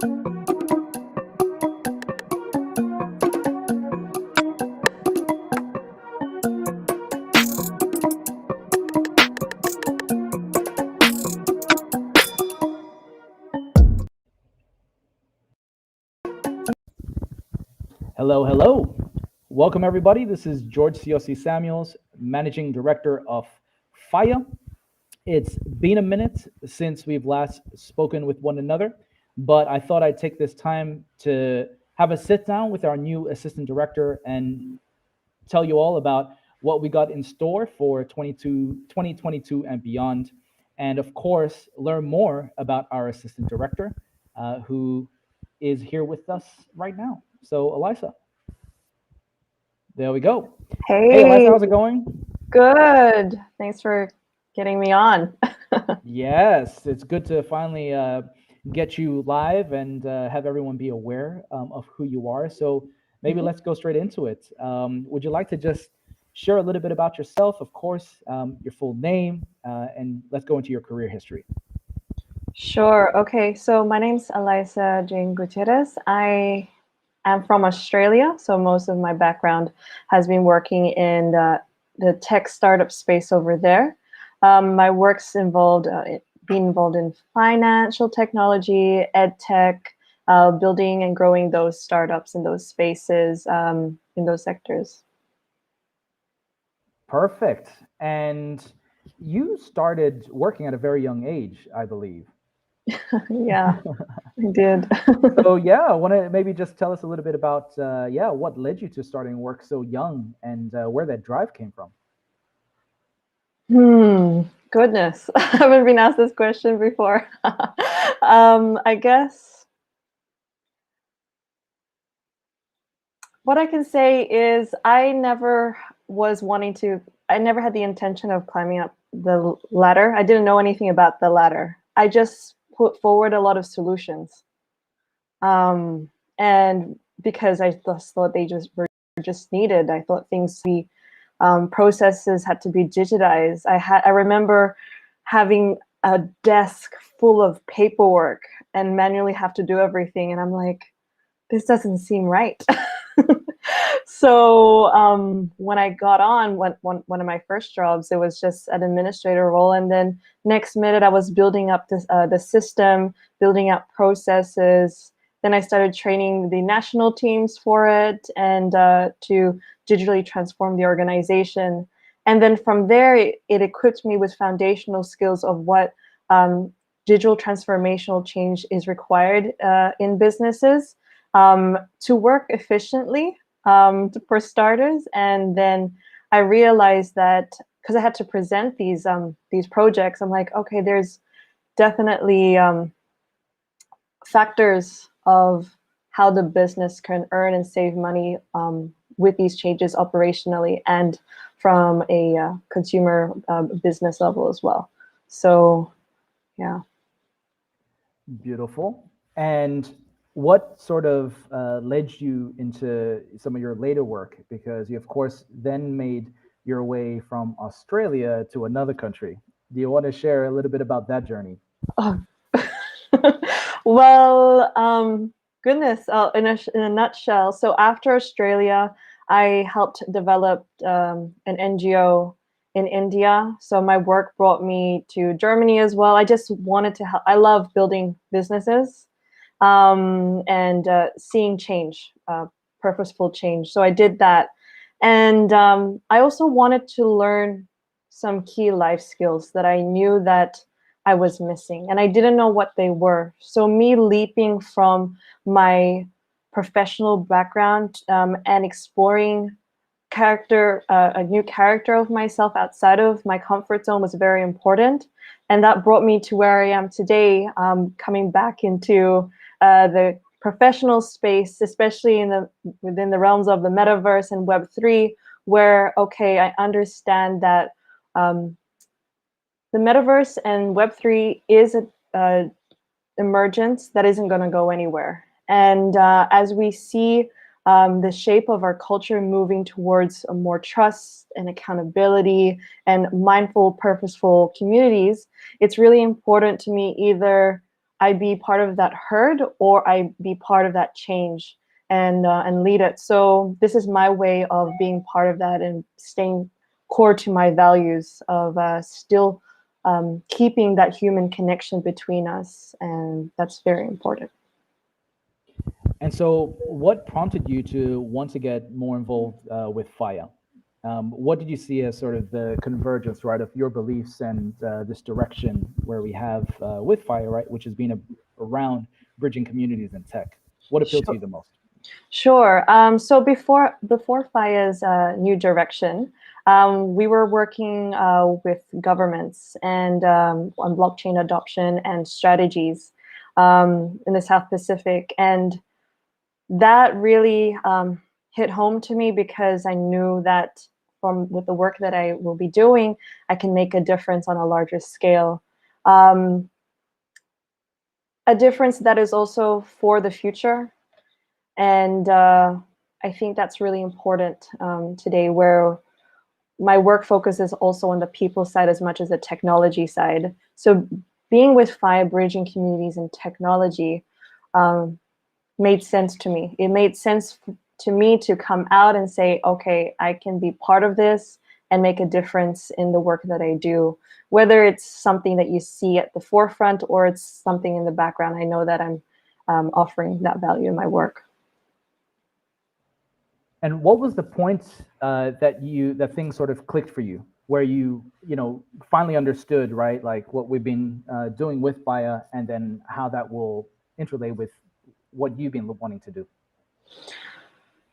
Hello, hello. Welcome, everybody. This is Siosi Samuels, Managing Director of Faiā. It's been a minute since we've last spoken with one another, but I thought I'd take this time to have a sit down with our new Assistant Director and tell you all about what we got in store for 2022 and beyond. And of course, learn more about our Assistant Director, who is here with us right now. So, Alyssa. There we go. Hey, Alyssa, Hey, how's it going? good. Thanks for getting me on. Yes, it's good to finally get you live and have everyone be aware of who you are. So maybe let's go straight into it. Would you like to just share a little bit about yourself, of course, your full name, and let's go into your career history. Sure. Okay, so my name's Alyssa Gutierrez. I am from Australia, so most of my background has been working in the tech startup space over there. My work's involved being involved in financial technology, ed tech, building and growing those startups in those spaces, in those sectors. Perfect. And you started working at a very young age, I believe. Yeah, I did. So yeah, I want to maybe just tell us a little bit about what led you to starting work so young and where that drive came from. Goodness, I haven't been asked this question before. I guess what I can say is I never had the intention of climbing up the ladder. I didn't know anything about the ladder. I just put forward a lot of solutions. And because I just thought they were just needed, I thought processes had to be digitized. I remember having a desk full of paperwork and manually have to do everything, and I'm like, this doesn't seem right. So when I got on one of my first jobs, it was just an administrator role, and then next minute I was building up the system, building up processes. Then I started training the national teams for it and to digitally transform the organization. And then from there, it equipped me with foundational skills of what digital transformational change is required in businesses to work efficiently, for starters. And then I realized that because I had to present these projects, I'm like, okay, there's definitely factors of how the business can earn and save money with these changes operationally and from a consumer business level as well. So, yeah. Beautiful. And what sort of led you into some of your later work? Because you, of course, then made your way from Australia to another country. Do you want to share a little bit about that journey? Oh. Well, goodness, in a nutshell. So after Australia, I helped develop an NGO in India. So my work brought me to Germany as well. I just wanted to help. I love building businesses and seeing change, purposeful change. So I did that. And I also wanted to learn some key life skills that I knew that I was missing, and I didn't know what they were. So me leaping from my professional background and exploring a new character of myself outside of my comfort zone was very important. And that brought me to where I am today, coming back into the professional space, especially within the realms of the metaverse and Web3, where, okay, I understand that the metaverse and Web3 is a emergence that isn't going to go anywhere. And as we see the shape of our culture moving towards a more trust and accountability and mindful, purposeful communities, it's really important to me either I be part of that herd, or I be part of that change and lead it. So this is my way of being part of that and staying core to my values of still keeping that human connection between us, and that's very important. And so, what prompted you to want to get more involved with Faiā? What did you see as sort of the convergence, right, of your beliefs and this direction where we have with Faiā, right, which has been around bridging communities in tech? What appealed to you the most? Sure. So before Faia's new direction, we were working with governments and on blockchain adoption and strategies in the South Pacific, and that really hit home to me because I knew that with the work that I will be doing, I can make a difference on a larger scale. A difference that is also for the future. And I think that's really important today, where my work focuses also on the people side as much as the technology side. So being with Faiā, bridging communities and technology, made sense to me. It made sense to me to come out and say, okay, I can be part of this and make a difference in the work that I do. Whether it's something that you see at the forefront or it's something in the background, I know that I'm offering that value in my work. And what was the point that things sort of clicked for you, where you finally understood, right, like what we've been doing with Faiā, and then how that will interlay with what you've been wanting to do?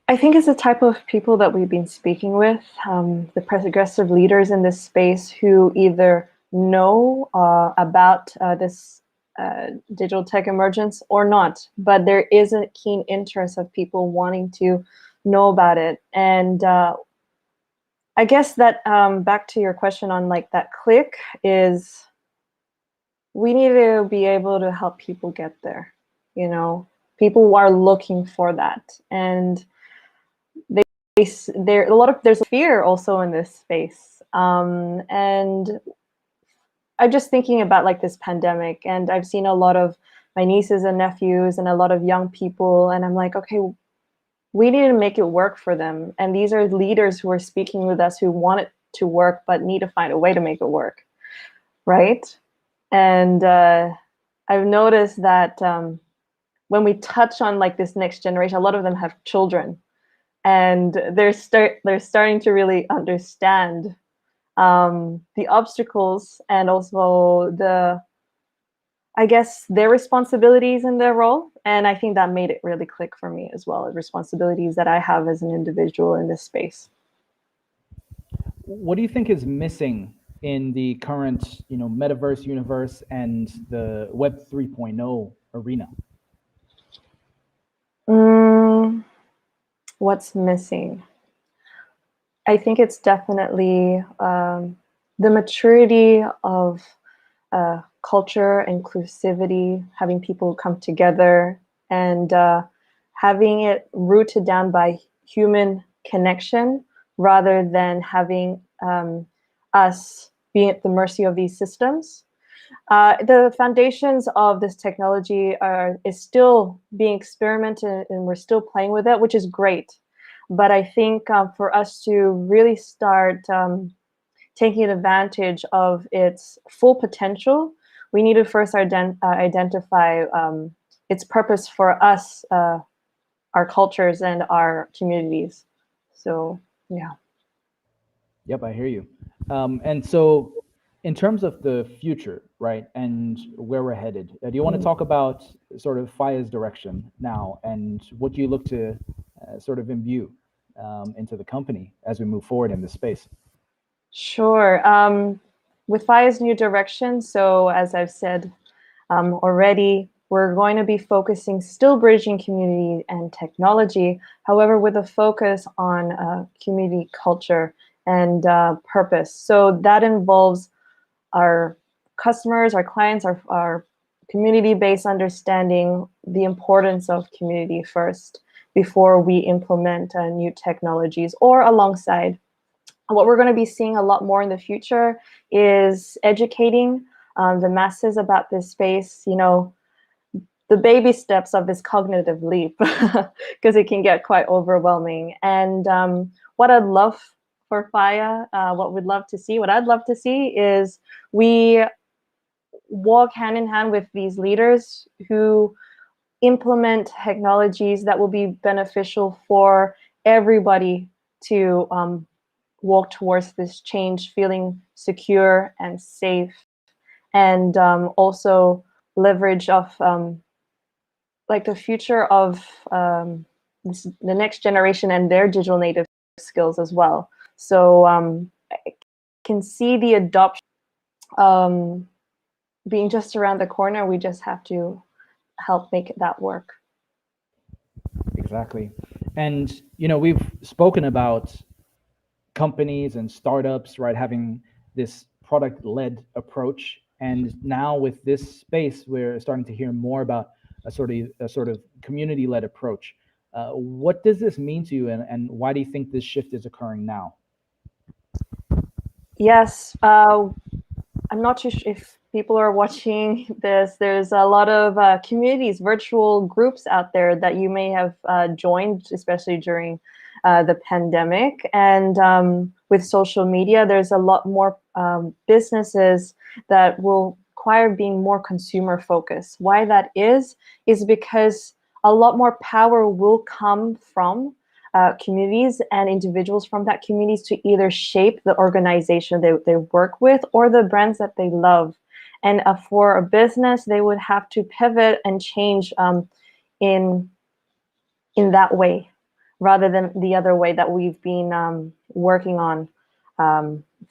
I think it's the type of people that we've been speaking with, the progressive leaders in this space who either know about this digital tech emergence or not, but there is a keen interest of people wanting to know about it. And I guess that back to your question on like that click is, we need to be able to help people get there. People are looking for that, and there's fear also in this space. And I'm just thinking about like this pandemic, and I've seen a lot of my nieces and nephews and a lot of young people, and I'm like, okay, we need to make it work for them. And these are leaders who are speaking with us who want it to work, but need to find a way to make it work, right? And I've noticed that when we touch on like this next generation, a lot of them have children, and they're starting to really understand the obstacles and also their responsibilities in their role. And I think that made it really click for me as well, as responsibilities that I have as an individual in this space. What do you think is missing in the current, metaverse universe and the Web 3.0 arena? What's missing? I think it's definitely the maturity of culture, inclusivity, having people come together, and having it rooted down by human connection rather than having us being at the mercy of these systems. The foundations of this technology is still being experimented, and we're still playing with it, which is great. But I think for us to really start taking advantage of its full potential, we need to first identify its purpose for us, our cultures, and our communities. So, yeah. Yep, I hear you. And so, in terms of the future, right, and where we're headed, do you want to talk about sort of Faiā's direction now and what you look to sort of imbue into the company as we move forward in this space? Sure. With Faiā's new direction, so as I've said already, we're going to be focusing, still bridging community and technology, however, with a focus on community culture and purpose. So that involves our customers, our clients, our community-based understanding the importance of community first before we implement new technologies or alongside. What we're going to be seeing a lot more in the future is educating the masses about this space. the baby steps of this cognitive leap, because it can get quite overwhelming. And what I'd love for Faiā, what I'd love to see is we walk hand in hand with these leaders who implement technologies that will be beneficial for everybody to walk towards this change, feeling secure and safe, and also leverage of like the future of the next generation and their digital native skills as well. So I can see the adoption being just around the corner. We just have to help make that work. Exactly. And, we've spoken about companies and startups, right, having this product-led approach. And now with this space, we're starting to hear more about a sort of community-led approach. What does this mean to you, and why do you think this shift is occurring now? Yes, I'm not too sure if people are watching this. There's a lot of communities, virtual groups out there that you may have joined, especially during the pandemic. And with social media, there's a lot more businesses that will require being more consumer focused. Why that is because a lot more power will come from communities and individuals from that communities to either shape the organization they work with or the brands that they love. And for a business, they would have to pivot and change in that way, rather than the other way that we've been working on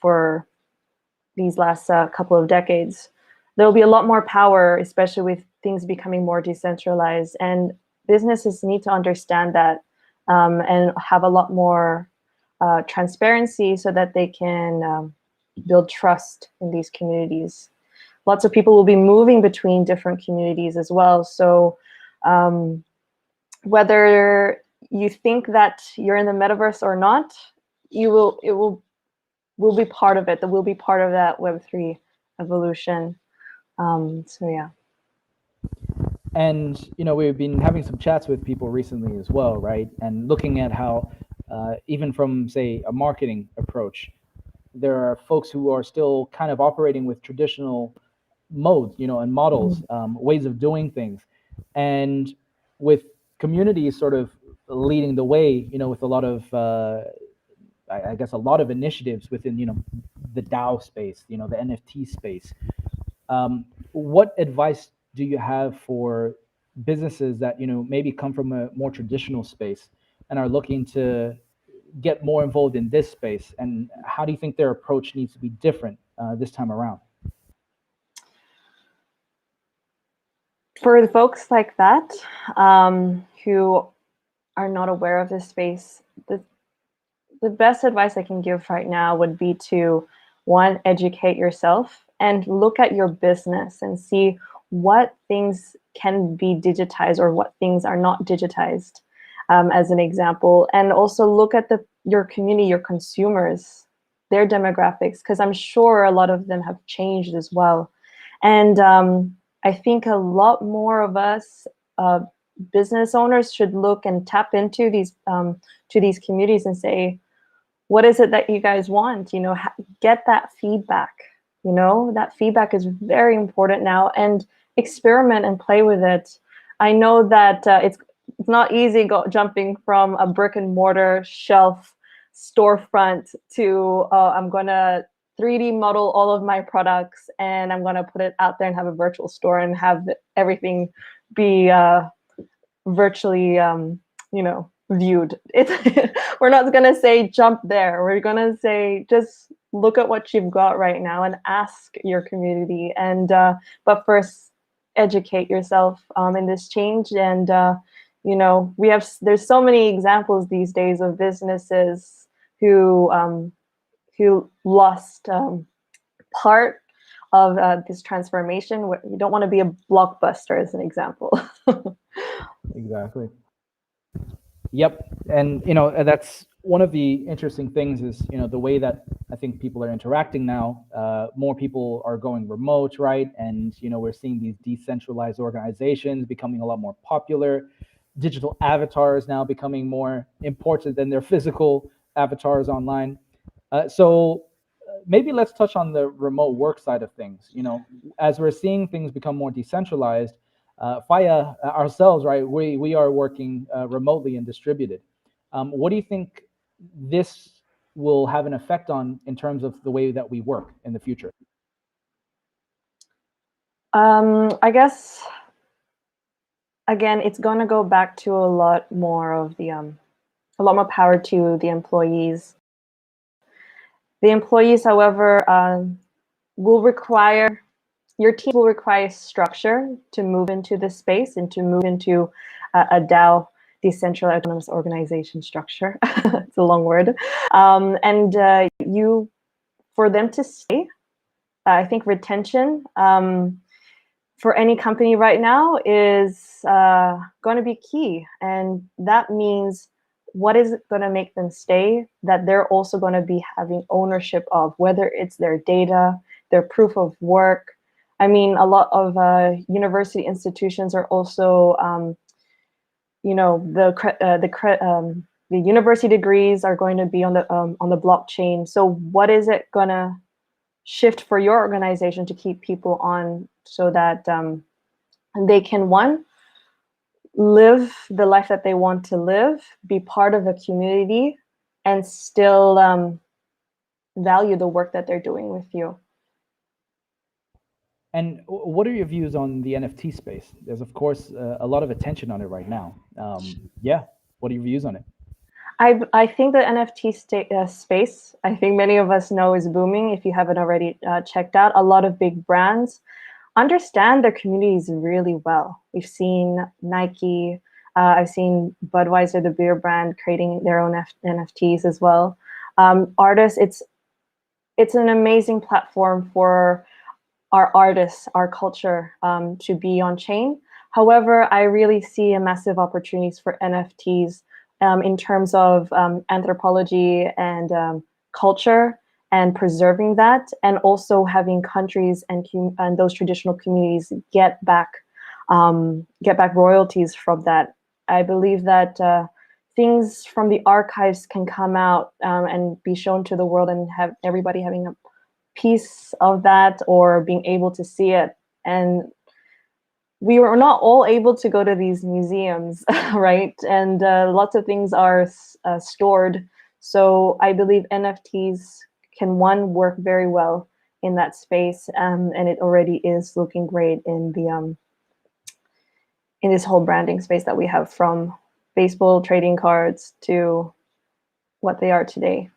for these last couple of decades. There'll be a lot more power, especially with things becoming more decentralized. And businesses need to understand that and have a lot more transparency so that they can build trust in these communities. Lots of people will be moving between different communities as well. So whether you think that you're in the metaverse or not, it will be part of it. That will be part of that Web3 evolution. So yeah. And we've been having some chats with people recently as well, right? And looking at how even from, say, a marketing approach, there are folks who are still kind of operating with traditional modes, and models, ways of doing things. And with communities sort of leading the way, with a lot of, I guess, a lot of initiatives within, the DAO space, the NFT space. What advice do you have for businesses that, maybe come from a more traditional space and are looking to get more involved in this space? And how do you think their approach needs to be different this time around? For the folks like that who are not aware of this space, the best advice I can give right now would be to, one, educate yourself and look at your business and see what things can be digitized or what things are not digitized, as an example. And also look at your community, your consumers, their demographics, because I'm sure a lot of them have changed as well. And I think a lot more of us business owners should look and tap into these communities and say, what is it that you guys want? Get that feedback. That feedback is very important now, and experiment and play with it. I know that it's not easy jumping from a brick and mortar shelf storefront to I'm gonna 3D model all of my products and I'm gonna put it out there and have a virtual store and have everything be virtually viewed. We're not gonna say jump there. We're gonna say just look at what you've got right now and ask your community. And but first, educate yourself in this change. And there's so many examples these days of businesses who lost part of this transformation. You don't want to be a blockbuster, as an example. Exactly. Yep. And that's one of the interesting things is, the way that I think people are interacting now. More people are going remote, right? And we're seeing these decentralized organizations becoming a lot more popular. Digital avatars now becoming more important than their physical avatars online. So maybe let's touch on the remote work side of things. As we're seeing things become more decentralized, Faiā ourselves, right? We are working remotely and distributed. What do you think this will have an effect on in terms of the way that we work in the future? I guess again, it's going to go back to a lot more of the a lot more power to the employees. The employees, however, will require your team will require structure to move into this space and to move into a DAO, decentralized autonomous organization structure. It's a long word, and for them to stay. I think retention for any company right now is going to be key. And that means what is going to make them stay, that they're also going to be having ownership of, whether it's their data, their proof of work. I mean, a lot of university institutions are also, the university degrees are going to be on the blockchain. So what is it going to shift for your organization to keep people on, so that they can, one, live the life that they want to live, be part of a community, and still value the work that they're doing with you. And what are your views on the NFT space? There's, of course, a lot of attention on it right now. Yeah, what are your views on it? I think the NFT space, I think many of us know, is booming. If you haven't already checked out, a lot of big brands understand their communities really well. We've seen Nike, I've seen Budweiser, the beer brand, creating their own NFTs as well. Artists, it's an amazing platform for our artists, our culture to be on chain. However, I really see a massive opportunities for NFTs in terms of anthropology and culture, and preserving that, and also having countries and those traditional communities get back royalties from that. I believe that things from the archives can come out and be shown to the world, and have everybody having a piece of that, or being able to see it. And we were not all able to go to these museums, right? And lots of things are stored. So I believe NFTs can, one, work very well in that space, and it already is looking great in the in this whole branding space that we have, from baseball trading cards to what they are today.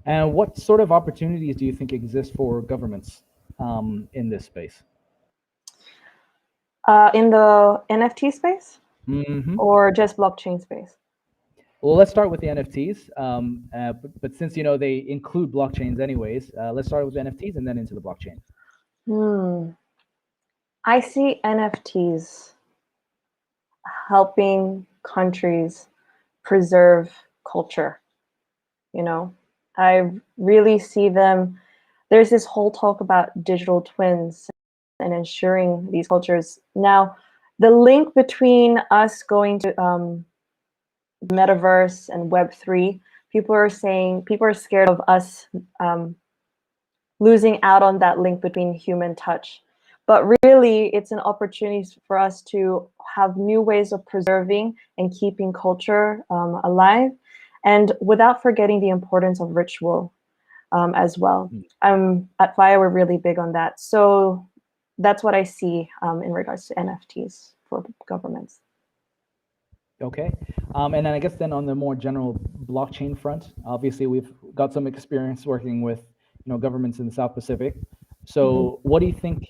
And what sort of opportunities do you think exist for governments in this space? In the NFT space, Mm-hmm. or just blockchain space? Well, let's start with the NFTs. But since they include blockchains anyways, let's start with the NFTs and then into the blockchain. I see NFTs helping countries preserve culture. I really see them. There's this whole talk about digital twins and ensuring these cultures. Now, the link between us going to Metaverse and Web3, people are scared of us losing out on that link between human touch. But really, it's an opportunity for us to have new ways of preserving and keeping culture alive, and without forgetting the importance of ritual as well. At Faiā, we're really big on that. So that's what I see in regards to NFTs for governments. Okay. And then I guess then on the more general blockchain front, obviously we've got some experience working with governments in the South Pacific. So what do you think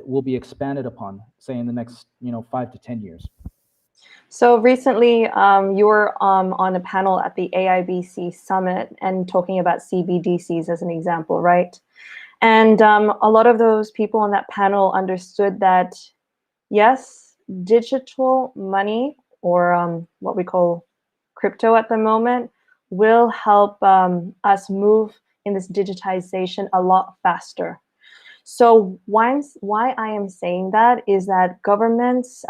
will be expanded upon, say, in the next 5 to 10 years? So recently, you were on a panel at the AIBC Summit and talking about CBDCs as an example, right? And a lot of those people on that panel understood that, yes, digital money, or what we call crypto at the moment will help us move in this digitization a lot faster. So why I am saying that is that governments,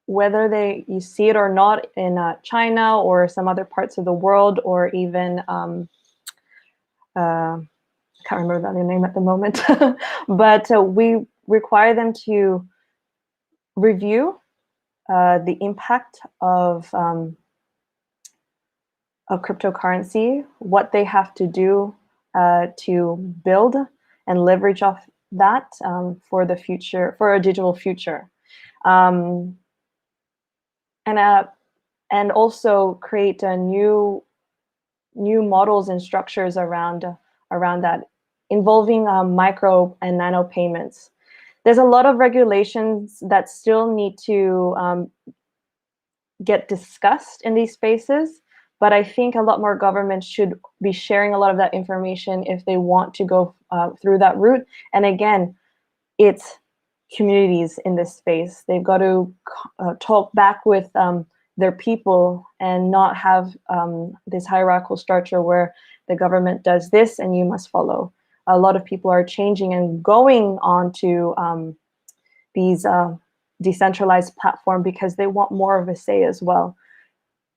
whether you see it or not in China or some other parts of the world, or even I can't remember the name at the moment, but we require them to review the impact of cryptocurrency, what they have to do to build and leverage off that for the future, for a digital future, and also create new models and structures around that, involving micro and nano payments. There's a lot of regulations that still need to get discussed in these spaces, but I think a lot more governments should be sharing a lot of that information if they want to go through that route. And again, it's communities in this space. They've got to talk back with their people and not have this hierarchical structure where the government does this and you must follow. A lot of people are changing and going on to these decentralized platform because they want more of a say as well.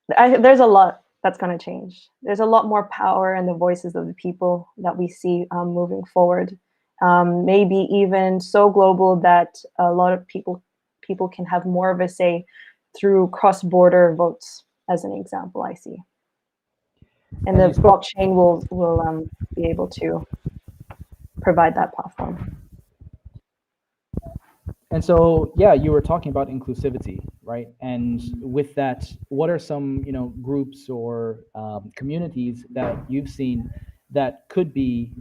There's a lot that's going to change. There's a lot more power in the voices of the people that we see moving forward. Maybe even so global that a lot of people can have more of a say through cross-border votes, as an example, I see. And the blockchain will be able to provide that platform. And so, yeah, you were talking about inclusivity, right? And with that, what are some, groups or communities that you've seen that could be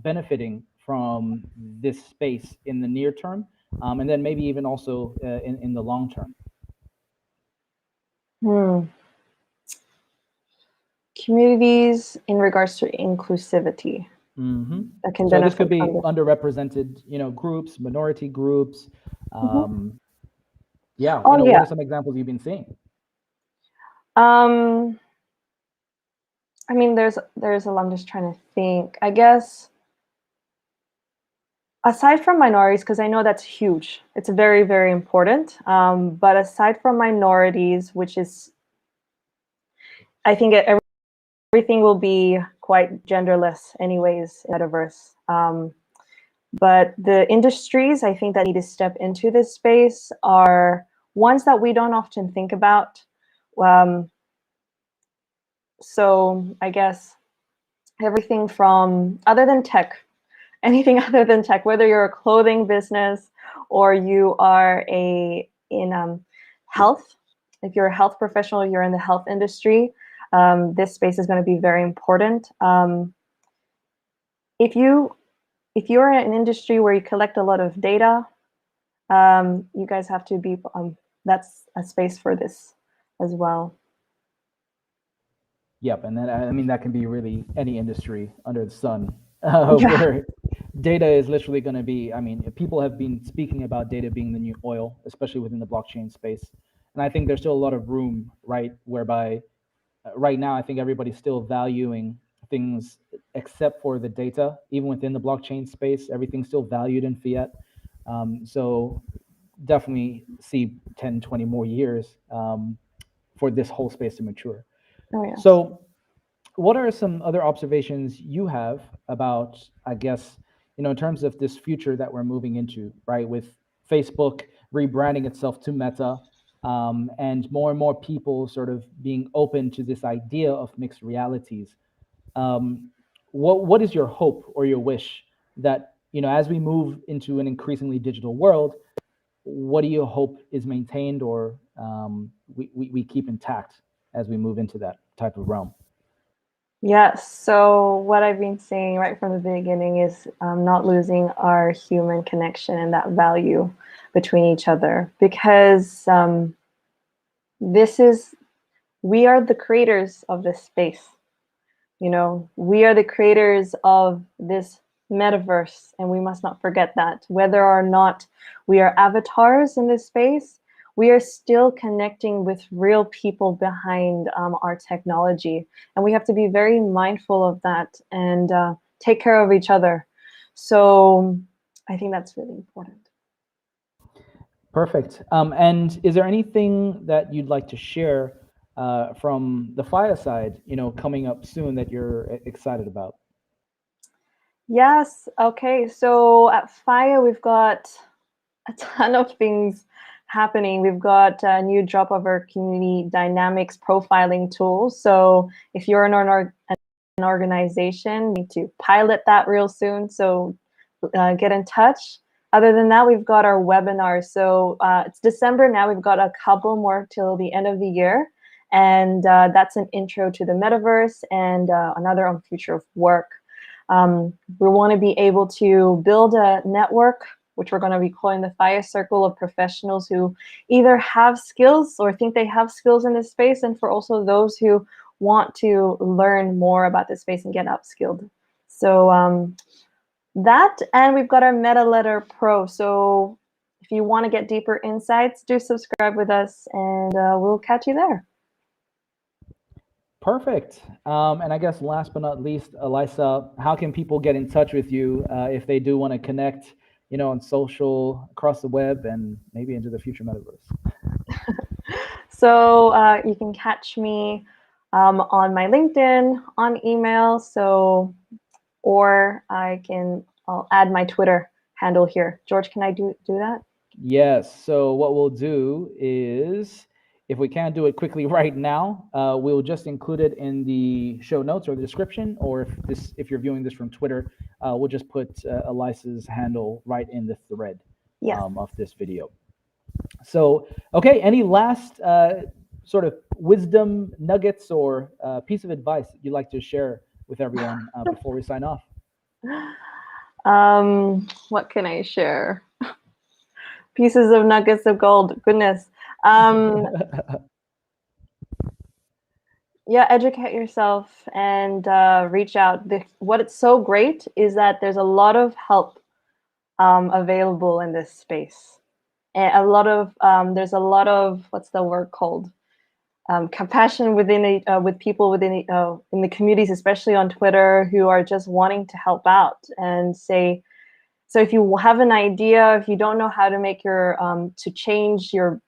benefiting from this space in the near term, and then maybe even also in the long term? Communities in regards to inclusivity. Mm-hmm. That can so benefit this could be from underrepresented, groups, minority groups. Yeah. Oh, What yeah. are some examples you've been seeing? I mean, there's a lot. I'm just trying to think. I guess aside from minorities, because I know that's huge, it's very, very important. But aside from minorities, which is, I think everything will be quite genderless anyways in Metaverse. But the industries I think that need to step into this space are ones that we don't often think about. So I guess everything from anything other than tech, whether you're a clothing business or you are in health, if you're a health professional, you're in the health industry, this space is going to be very important. If you're in an industry where you collect a lot of data, you guys have to be, that's a space for this as well. Yep, and then that can be really any industry under the sun, where data is literally going to be. People have been speaking about data being the new oil, especially within the blockchain space, and I think there's still a lot of room, right? Whereby right now, I think everybody's still valuing things except for the data, even within the blockchain space, everything's still valued in fiat. So definitely see 10, 20 more years for this whole space to mature. Oh, yes. So what are some other observations you have about, I guess, in terms of this future that we're moving into, right? With Facebook rebranding itself to Meta, and more people sort of being open to this idea of mixed realities. What is your hope or your wish that, as we move into an increasingly digital world, what do you hope is maintained or we keep intact as we move into that type of realm? Yes. So what I've been saying right from the beginning is not losing our human connection and that value between each other, because we are the creators of this space. We are the creators of this metaverse, and we must not forget that. Whether or not we are avatars in this space, we are still connecting with real people behind our technology. And we have to be very mindful of that and take care of each other. So I think that's really important. Perfect. And is there anything that you'd like to share from the Faiā side, coming up soon that you're excited about? Yes. Okay. So at Faiā, we've got a ton of things happening. We've got a new drop of our community dynamics profiling tool. So if you're an organization, you need to pilot that real soon. So get in touch. Other than that, we've got our webinars. So it's December now. We've got a couple more till the end of the year. And that's an intro to the metaverse and another on future of work. We want to be able to build a network, which we're going to be calling the Faiā Circle of professionals who either have skills or think they have skills in this space, and for also those who want to learn more about this space and get upskilled. So that, and we've got our Meta Letter Pro. So if you want to get deeper insights, do subscribe with us, and we'll catch you there. Perfect. And I guess last but not least, Alyssa, how can people get in touch with you if they do want to connect, on social, across the web, and maybe into the future metaverse? So you can catch me on my LinkedIn, on email. Or I'll add my Twitter handle here. George, can I do that? Yes. So what we'll do is, if we can't do it quickly right now, we'll just include it in the show notes or the description. Or if you're viewing this from Twitter, we'll just put Alyssa's handle right in the thread of this video. So, okay, any last sort of wisdom nuggets or piece of advice you'd like to share with everyone before we sign off? What can I share? Pieces of nuggets of gold. Goodness. Yeah, educate yourself and reach out. What's so great is that there's a lot of help available in this space. And there's a lot of, what's the word called? Compassion with people within in the communities, especially on Twitter, who are just wanting to help out and say. So if you have an idea, if you don't know how to make to change or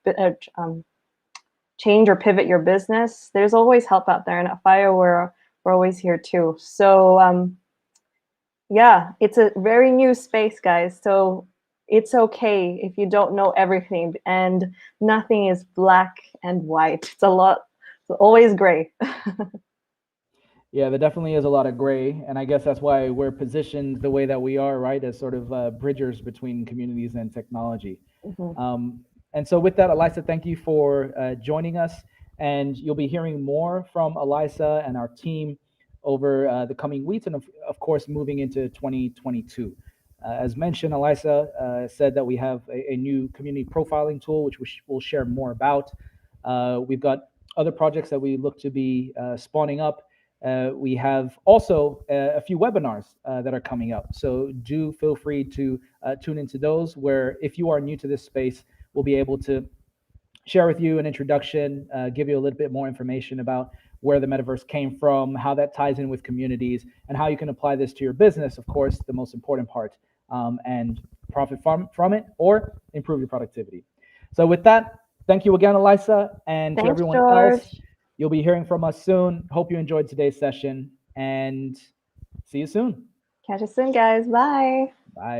pivot your business, there's always help out there. And at Faiā, we're always here too. So yeah, it's a very new space, guys. So it's okay if you don't know everything, and nothing is black and white. It's always gray. Yeah, there definitely is a lot of gray, and I guess that's why we're positioned the way that we are, right, as sort of bridgers between communities and technology. Mm-hmm. And so with that, Alyssa, thank you for joining us, and you'll be hearing more from Alyssa and our team over the coming weeks, and of course, moving into 2022. As mentioned, Alyssa said that we have a new community profiling tool, which we'll share more about. We've got other projects that we look to be spawning up. We have also a few webinars that are coming up. So do feel free to tune into those, where if you are new to this space, we'll be able to share with you an introduction, give you a little bit more information about where the metaverse came from, how that ties in with communities, and how you can apply this to your business, of course, the most important part, and profit from it or improve your productivity. So with that, thank you again, Alyssa, and to everyone else. You'll be hearing from us soon. Hope you enjoyed today's session, and see you soon. Catch you soon, guys. Bye. Bye.